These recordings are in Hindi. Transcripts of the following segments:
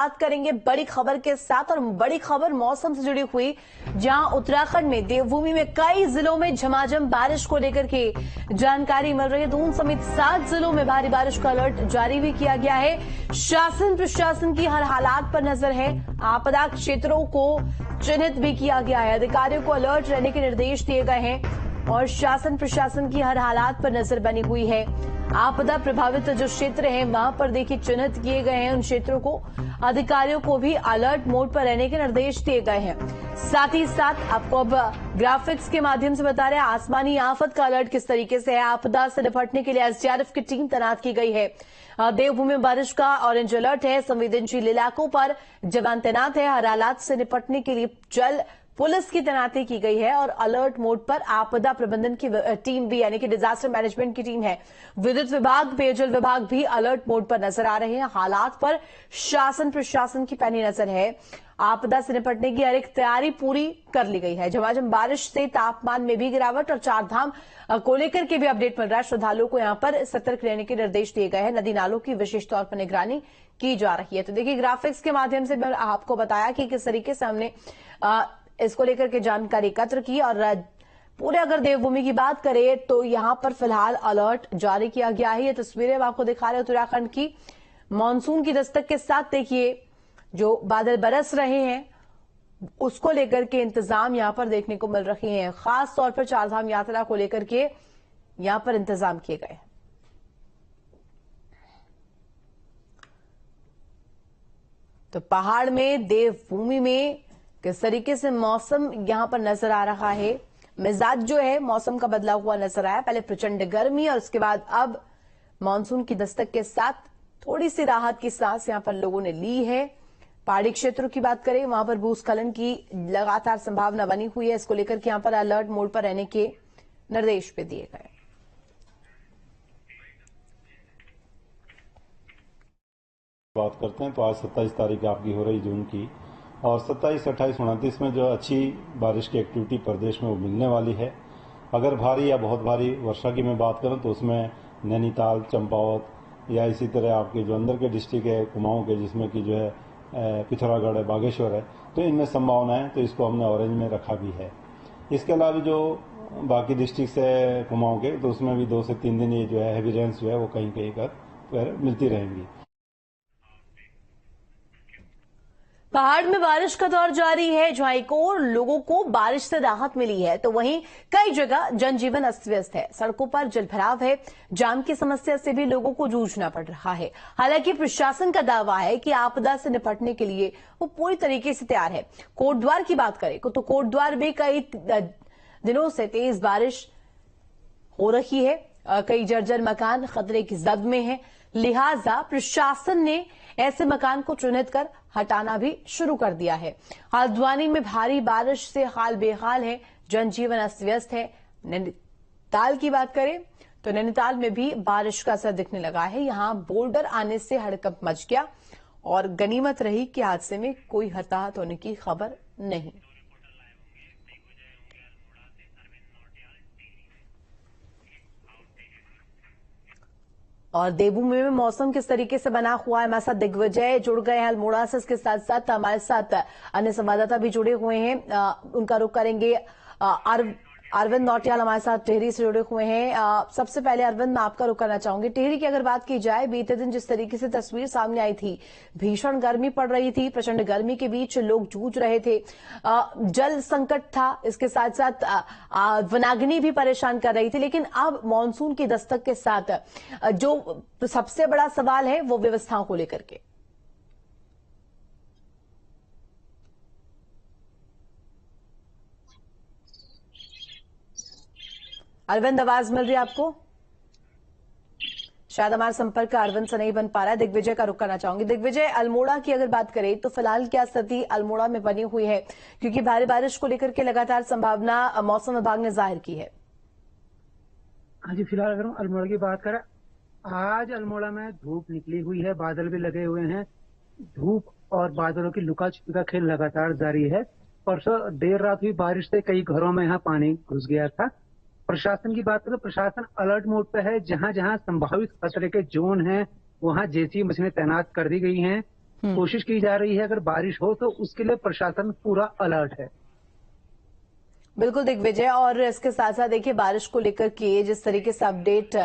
बात करेंगे बड़ी खबर के साथ, और बड़ी खबर मौसम से जुड़ी हुई, जहां उत्तराखंड में देवभूमि में कई जिलों में झमाझम बारिश को लेकर के जानकारी मिल रही है। दून समेत 7 जिलों में भारी बारिश का अलर्ट जारी भी किया गया है। शासन प्रशासन की हर हालात पर नजर है। आपदा क्षेत्रों को चिन्हित भी किया गया है। अधिकारियों को अलर्ट रहने के निर्देश दिए गए हैं और शासन प्रशासन की हर हालात पर नजर बनी हुई है। आपदा प्रभावित जो क्षेत्र हैं वहां पर देखिए चिन्हित किए गए हैं। उन क्षेत्रों को अधिकारियों को भी अलर्ट मोड पर रहने के निर्देश दिए गए हैं। साथ ही साथ आपको अब ग्राफिक्स के माध्यम से बता रहे हैं आसमानी आफत का अलर्ट किस तरीके से है। आपदा से निपटने के लिए एसडीआरएफ की टीम तैनात की गई है। देवभूमि में बारिश का ऑरेंज अलर्ट है। संवेदनशील इलाकों पर जवान तैनात है। हर हालात से निपटने के लिए जल पुलिस की तैनाती की गई है और अलर्ट मोड पर आपदा प्रबंधन की टीम भी, यानी कि डिजास्टर मैनेजमेंट की टीम है। विद्युत विभाग, पेयजल विभाग भी अलर्ट मोड पर नजर आ रहे हैं। हालात पर शासन प्रशासन की पैनी नजर है। आपदा से निपटने की हर एक तैयारी पूरी कर ली गई है। झमाझम बारिश से तापमान में भी गिरावट और चारधाम को लेकर के भी अपडेट मिल रहा है। श्रद्धालुओं को यहां पर सतर्क रहने के निर्देश दिए गए हैं। नदी नालों की विशेष तौर पर निगरानी की जा रही है। तो देखिए ग्राफिक्स के माध्यम से मैं आपको बताया कि किस तरीके से हमने इसको लेकर के जानकारी एकत्र की। और पूरे अगर देवभूमि की बात करें तो यहां पर फिलहाल अलर्ट जारी किया गया है। ये तस्वीरें हम आपको दिखा रहे हैं उत्तराखंड की। मानसून की दस्तक के साथ देखिए जो बादल बरस रहे हैं उसको लेकर के इंतजाम यहां पर देखने को मिल रहे हैं। खास तौर पर चारधाम यात्रा को लेकर के यहां पर इंतजाम किए गए। तो पहाड़ में, देवभूमि में किस तरीके से मौसम यहां पर नजर आ रहा है। मिजाज जो है मौसम का बदला हुआ नजर आया। पहले प्रचंड गर्मी और उसके बाद अब मानसून की दस्तक के साथ थोड़ी सी राहत की सांस यहां पर लोगों ने ली है। पहाड़ी क्षेत्रों की बात करें वहां पर भूस्खलन की लगातार संभावना बनी हुई है। इसको लेकर के यहां पर अलर्ट मोड पर रहने के निर्देश भी दिए गए। बात करते हैं तो आज 27 तारीख आपकी हो रही जून की, और 27, 28, 29 में जो अच्छी बारिश की एक्टिविटी प्रदेश में वो मिलने वाली है। अगर भारी या बहुत भारी वर्षा की मैं बात करूं तो उसमें नैनीताल, चंपावत या इसी तरह आपके जो अंदर के डिस्ट्रिक्ट है कुमाऊं के, जिसमें कि जो है पिथौरागढ़ है, बागेश्वर है, तो इनमें संभावना है। तो इसको हमने ऑरेंज में रखा भी है। इसके अलावा जो बाकी डिस्ट्रिक्ट है कुमाऊं के, तो उसमें भी 2 से 3 दिन ये जो है हैवी रेन्स जो है वो कहीं कहीं पर मिलती रहेंगी। पहाड़ में बारिश का दौर जारी है। जहां एक और लोगों को बारिश से राहत मिली है तो वहीं कई जगह जनजीवन अस्त व्यस्त है। सड़कों पर जलभराव है। जाम की समस्या से भी लोगों को जूझना पड़ रहा है। हालांकि प्रशासन का दावा है कि आपदा से निपटने के लिए वो पूरी तरीके से तैयार है। कोटद्वार की बात करें तो कोटद्वार में कई दिनों से तेज बारिश हो रही है। कई जर्जर मकान खतरे की जद में हैं। लिहाजा प्रशासन ने ऐसे मकान को चिन्हित कर हटाना भी शुरू कर दिया है। हल्द्वानी में भारी बारिश से हाल बेहाल है। जनजीवन अस्त व्यस्त है। नैनीताल की बात करें तो नैनीताल में भी बारिश का असर दिखने लगा है। यहां बोल्डर आने से हड़कंप मच गया और गनीमत रही कि हादसे में कोई हताहत होने की खबर नहीं। और देवभूमि में मौसम किस तरीके से बना हुआ है, हमारे साथ दिग्विजय जुड़ गए हैं अल्मोड़ा से। इसके साथ साथ हमारे साथ अन्य संवाददाता भी जुड़े हुए हैं। उनका रुख करेंगे। अरविंद नौटियाल हमारे साथ टिहरी से जुड़े हुए हैं। सबसे पहले अरविंद मैं आपका रुख करना चाहूंगी। टिहरी की अगर बात की जाए, बीते दिन जिस तरीके से तस्वीर सामने आई थी, भीषण गर्मी पड़ रही थी। प्रचंड गर्मी के बीच लोग जूझ रहे थे। जल संकट था, इसके साथ साथ वनाग्नि भी परेशान कर रही थी। लेकिन अब मानसून की दस्तक के साथ जो सबसे बड़ा सवाल है वो व्यवस्थाओं को लेकर के। अरविंद आवाज मिल रही है आपको? शायद हमारा संपर्क अरविंद से नहीं बन पा रहा है। दिग्विजय का रुख करना चाहूंगी। दिग्विजय, अल्मोड़ा की अगर बात करें तो फिलहाल क्या स्थिति अल्मोड़ा में बनी हुई है, क्योंकि भारी बारिश को लेकर के लगातार संभावना मौसम विभाग ने जाहिर की है। हाँ जी, फिलहाल अगर हम अल्मोड़ा की बात करें, आज अल्मोड़ा में धूप निकली हुई है, बादल भी लगे हुए हैं। धूप और बादलों की लुका छिपी का खेल लगातार जारी है। परसों देर रात हुई बारिश से कई घरों में यहाँ पानी घुस गया था। प्रशासन की बात करें, प्रशासन अलर्ट मोड पे है। जहां जहां संभावित खतरे के जोन हैं वहां जेसीबी मशीनें तैनात कर दी गई हैं। कोशिश की जा रही है अगर बारिश हो तो उसके लिए प्रशासन पूरा अलर्ट है। बिल्कुल दिग्विजय, और इसके साथ साथ देखिए बारिश को लेकर के जिस तरीके से अपडेट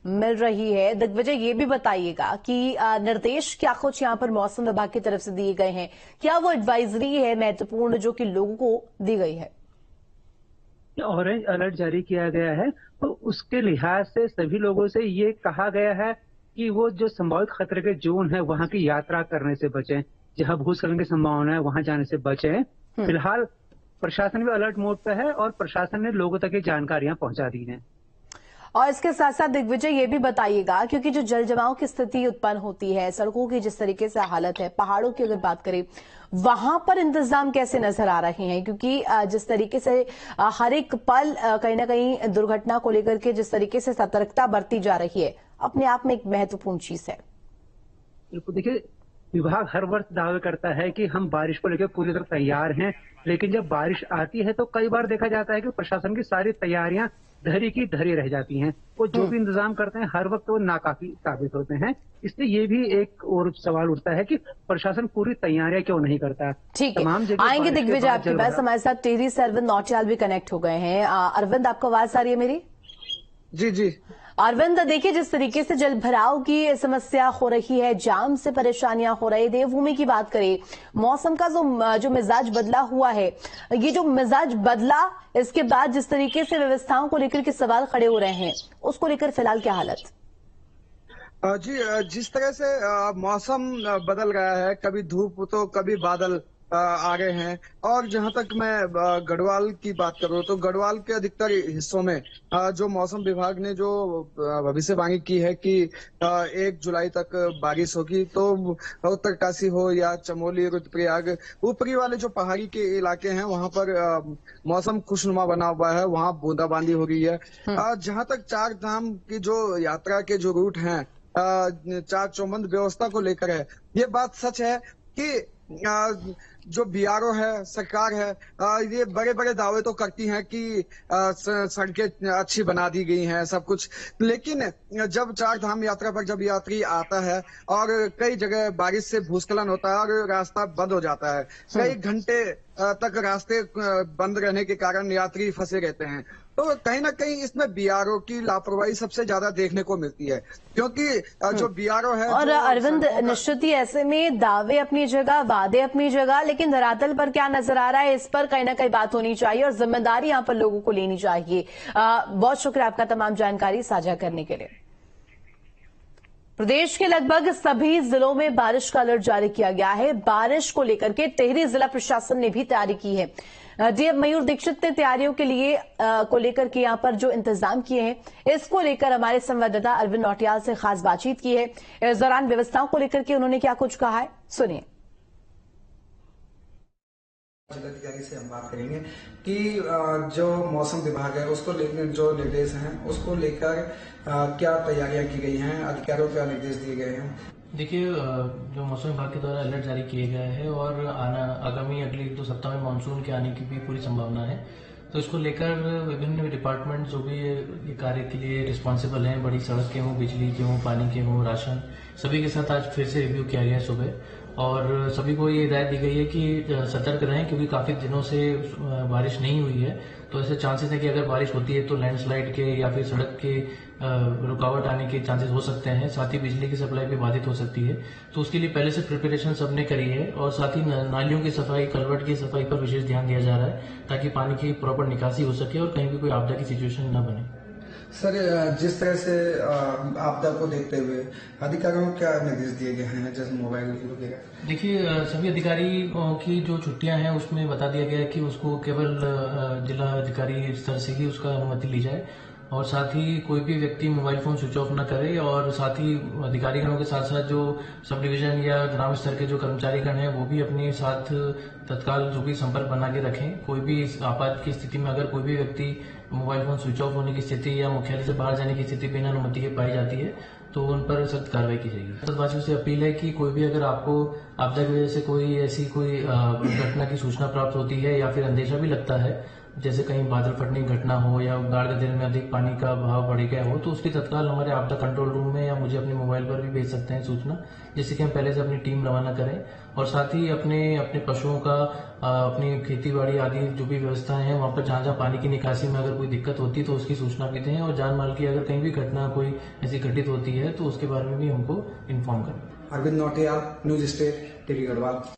मिल रही है, दिग्विजय ये भी बताइएगा कि निर्देश क्या कुछ यहाँ पर मौसम विभाग की तरफ से दिए गए हैं, क्या वो एडवाइजरी है महत्वपूर्ण जो कि लोगों को दी गई है? ऑरेंज अलर्ट जारी किया गया है, तो उसके लिहाज से सभी लोगों से ये कहा गया है कि वो जो संभावित खतरे के जोन है वहां की यात्रा करने से बचें, जहां भूस्खलन की संभावना है वहां जाने से बचें। फिलहाल प्रशासन भी अलर्ट मोड पे है और प्रशासन ने लोगों तक ये जानकारियां पहुंचा दी हैं। और इसके साथ साथ दिग्विजय ये भी बताइएगा, क्योंकि जो जल जमाव की स्थिति उत्पन्न होती है, सड़कों की जिस तरीके से हालत है, पहाड़ों की अगर बात करें, वहां पर इंतजाम कैसे नजर आ रहे हैं? क्योंकि जिस तरीके से हर एक पल कहीं ना कहीं दुर्घटना को लेकर के जिस तरीके से सतर्कता बरती जा रही है, अपने आप में एक महत्वपूर्ण चीज है। बिल्कुल, देखिए विभाग हर वर्ष दावे करता है कि हम बारिश को लेकर पूरी तरह तैयार हैं, लेकिन जब बारिश आती है तो कई बार देखा जाता है कि प्रशासन की सारी तैयारियां धरी की धरी रह जाती हैं। वो जो भी इंतजाम करते हैं हर वक्त वो नाकाफी साबित होते हैं। इसलिए ये भी एक और सवाल उठता है कि प्रशासन पूरी तैयारियां क्यों नहीं करता। ठीक है, आएंगे दिग्विजय आपके पास। हमारे साथ टिहरी से अरविंद नौटियाल भी कनेक्ट हो गए हैं। अरविंद, आपको आवाज आ रही है मेरी? जी जी अरविंद, देखिए जिस तरीके से जल भराव की समस्या हो रही है, जाम से परेशानियां हो रही, देवभूमि की बात करें, मौसम का जो मिजाज बदला हुआ है, ये जो मिजाज बदला इसके बाद जिस तरीके से व्यवस्थाओं को लेकर के सवाल खड़े हो रहे हैं, उसको लेकर फिलहाल क्या हालत? जी, जिस तरह से मौसम बदल रहा है, कभी धूप तो कभी बादल आ रहे हैं। और जहां तक मैं गढ़वाल की बात करूं तो गढ़वाल के अधिकतर हिस्सों में जो मौसम विभाग ने जो भविष्यवाणी की है कि 1 जुलाई तक बारिश होगी, तो उत्तरकाशी हो या चमोली, रुद्रप्रयाग, ऊपरी वाले जो पहाड़ी के इलाके हैं वहां पर मौसम खुशनुमा बना हुआ है, वहां बूंदाबांदी हो रही है। जहां तक चार धाम की जो यात्रा के जो रूट हैं, चार चौबंद व्यवस्था को लेकर है, ये बात सच है कि जो बीआरओ है, सरकार है, ये बड़े बड़े दावे तो करती हैं कि सड़कें अच्छी बना दी गई हैं, सब कुछ। लेकिन जब चार धाम यात्रा पर जब यात्री आता है और कई जगह बारिश से भूस्खलन होता है और रास्ता बंद हो जाता है, कई घंटे तक रास्ते बंद रहने के कारण यात्री फंसे रहते हैं, तो कहीं ना कहीं इसमें बीआरओ की लापरवाही सबसे ज्यादा देखने को मिलती है। क्योंकि जो बीआरओ है, और अरविंद, निश्चित ही ऐसे में दावे अपनी जगह, वादे अपनी जगह, लेकिन धरातल पर क्या नजर आ रहा है, इस पर कहीं ना कहीं बात होनी चाहिए और जिम्मेदारी यहाँ पर लोगों को लेनी चाहिए। बहुत शुक्रिया आपका तमाम जानकारी साझा करने के लिए। प्रदेश के लगभग सभी जिलों में बारिश का अलर्ट जारी किया गया है। बारिश को लेकर के टिहरी जिला प्रशासन ने भी तैयारी की है। डीएम मयूर दीक्षित ने तैयारियों के लिए को लेकर के यहाँ पर जो इंतजाम किए हैं, इसको लेकर हमारे संवाददाता अरविंद नौटियाल से खास बातचीत की है। इस दौरान व्यवस्थाओं को लेकर के उन्होंने क्या कुछ कहा है, सुनिए। जिलाधिकारी से हम बात करेंगे कि जो मौसम विभाग है उसको लेकर जो निर्देश हैं उसको लेकर क्या तैयारियां की गई हैं, अधिकारियों को क्या निर्देश दिए गए हैं। देखिए, जो मौसम विभाग के द्वारा अलर्ट जारी किए गए हैं और आगामी अगले 1-2 सप्ताह में मानसून के आने की भी पूरी संभावना है, तो इसको लेकर विभिन्न डिपार्टमेंट जो भी ये कार्य के लिए रिस्पॉन्सिबल हैं, बड़ी सड़क के हों, बिजली के हों, पानी के हों, राशन, सभी के साथ आज फिर से रिव्यू किया गया है सुबह। और सभी को ये हिदायत दी गई है कि सतर्क रहें, क्योंकि काफी दिनों से बारिश नहीं हुई है, तो ऐसे चांसेस है कि अगर बारिश होती है तो लैंडस्लाइड के या फिर सड़क के रुकावट आने के चांसेस हो सकते हैं। साथ ही बिजली की सप्लाई भी बाधित हो सकती है, तो उसके लिए पहले से प्रिपरेशन सबने करी है। और साथ ही नालियों की सफाई, कलवर्ट की सफाई पर विशेष ध्यान दिया जा रहा है, ताकि पानी की प्रॉपर निकासी हो सके और कहीं भी कोई आपदा की सिचुएशन न बने। सर, जिस तरह से आपदा को देखते हुए अधिकारियों को क्या निर्देश दिए गए हैं, जैसे मोबाइल वगैरह? देखिए, सभी अधिकारियों की जो छुट्टियां हैं उसमें बता दिया गया है कि उसको केवल जिला अधिकारी स्तर से ही उसका अनुमति ली जाए, और साथ ही कोई भी व्यक्ति मोबाइल फोन स्विच ऑफ न करे। और साथ ही अधिकारीगणों के साथ साथ जो सब डिवीजन या ग्राम स्तर के जो कर्मचारीगण हैं वो भी अपने साथ तत्काल जो भी संपर्क बना के रखें। कोई भी आपात की स्थिति में अगर कोई भी व्यक्ति मोबाइल फोन स्विच ऑफ होने की स्थिति या मुख्यालय से बाहर जाने की स्थिति बिना अनुमति के पाई जाती है, तो उन पर सख्त कार्रवाई की जाएगी। देशवासियों से अपील है कि कोई भी अगर आपको आपदा की वजह से कोई ऐसी कोई घटना की सूचना प्राप्त होती है या फिर अंदेशा भी लगता है, जैसे कहीं बादल फटने की घटना हो या गाढ़ गदेरे में अधिक पानी का बहाव बढ़ गया हो तो उसकी तत्काल हमारे आपदा कंट्रोल रूम में या मुझे अपने मोबाइल पर भी भेज सकते हैं सूचना, जिससे कि हम पहले से अपनी टीम रवाना करें और साथ ही अपने पशुओं का अपनी खेती बाड़ी आदि जो भी व्यवस्थाएं हैं वहां पर जहां पानी की निकासी में अगर कोई दिक्कत होती है तो उसकी सूचना भी दें और जान माल की अगर कहीं भी घटना कोई ऐसी घटित होती है तो उसके बारे में भी हमको इन्फॉर्म करें। Arvind Nautiyal, news state, TV Garhwal.